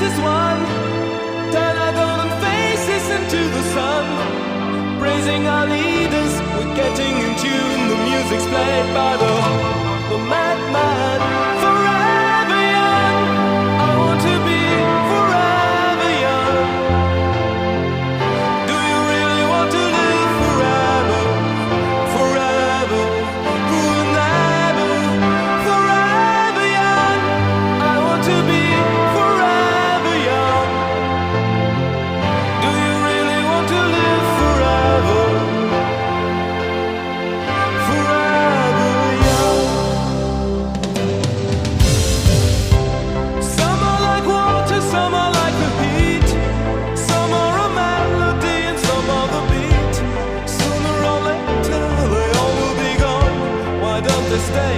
as one. Turn our golden faces into the sun. Praising our leaders, we're getting in tune. The music's played by the madman. Forever young, I want to be forever young. Do you really want to live forever? Forever, forever, forever young. I want to be forever young. Do you really want to live forever? Forever young. Some are like water, some are like the heat. Some are a melody and some are the beat. Sooner or later they all will be gone. Why don't they stay